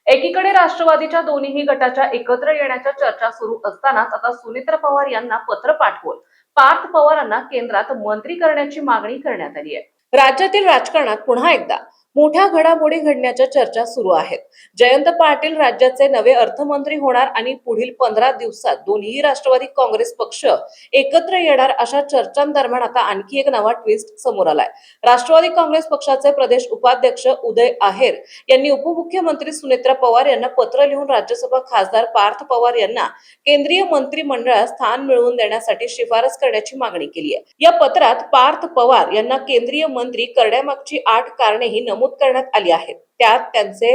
एकीकडे राष्ट्रवादीच्या दोन्ही गटाच्या एकत्र येण्याच्या चर्चा सुरू असतानाच आता सुनेत्र पवार यांना पत्र पाठवून पार्थ पवारांना केंद्रात मंत्री करण्याची मागणी करण्यात आली आहे। राज्यातील राजकारणात पुन्हा एकदा मोठ्या घडामोडी घडण्याच्या चर्चा सुरू आहेत। जयंत पाटील राज्याचे नवे अर्थमंत्री होणार आणि पुढील 15 दिवसात दोन्ही राष्ट्रवादी काँग्रेस पक्ष एकत्र येणार अशा चर्चांदरम्यान आता आणखी एक नवा ट्विस्ट समोर आलाय। राष्ट्रवादी काँग्रेस पक्षाचे प्रदेश उपाध्यक्ष उदय आहेर यांनी उपमुख्यमंत्री सुनेत्रा पवार यांना पत्र लिहून राज्यसभा खासदार पार्थ पवार यांना केंद्रीय मंत्रिमंडळात स्थान मिळवून देण्यासाठी शिफारस करण्याची मागणी केली आहे। या पत्रात पार्थ पवार यांना केंद्रीय मंत्री करण्यामागची 8 कारणेही नमूद करण्यात आली आहेत। त्यात त्यांचे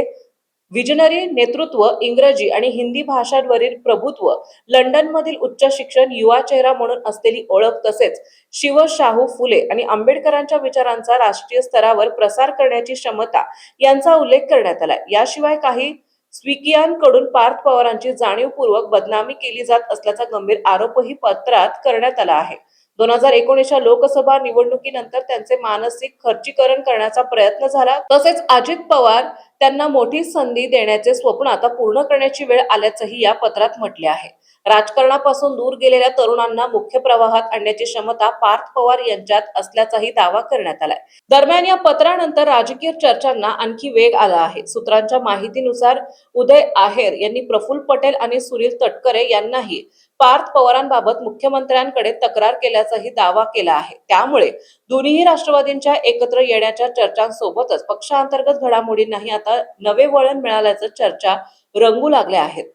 विजनरी नेतृत्व, इंग्रजी आणि हिंदी भाषांवरील प्रभुत्व, लंडनमधील उच्च शिक्षण, युवा चेहरा म्हणून असलेली ओळख, तसेच शिव, शाहू फुले आणि आंबेडकरांच्या विचारांचा राष्ट्रीय स्तरावर प्रसार करण्याची क्षमता यांचा उल्लेख करण्यात आलाय। याशिवाय काही स्पीकियांकडून पार्थ पवारांची जाणीवपूर्वक बदनामी केली जात असल्याचा गंभीर आरोपही पत्रात करण्यात आला आहे। 2019च्या लोकसभा निवडणुकीनंतर त्यांचे मानसिक खच्चीकरण करण्याचा प्रयत्न झाला, तसेच अजित पवार त्यांना मोठी संधी देण्याचे स्वप्न आता पूर्ण करण्याची वेळ आल्याचंही या पत्रात म्हटले आहे। राजकारणापासून दूर गेलेल्या तरुणांना मुख्य प्रवाहात आणण्याची क्षमता पार्थ पवार यांच्यात असल्याचाही दावा करण्यात आलाय। दरम्यान या पत्रानंतर राजकीय चर्चांना आणखी वेग आला आहे। सूत्रांच्या माहितीनुसार उदय आहेर यांनी प्रफुल्ल पटेल आणि सुनील तटकरे यांनाही पार्थ पवारांबाबत मुख्यमंत्र्यांकडे तक्रार केल्याचाही दावा केला आहे। त्यामुळे दोन्ही राष्ट्रवादींच्या एकत्र येण्याच्या चर्चांसोबतच पक्षांतर्गत घडामोडींनाही आता नवे वळण मिळाल्याचं चर्चा रंगू लागल्या आहेत।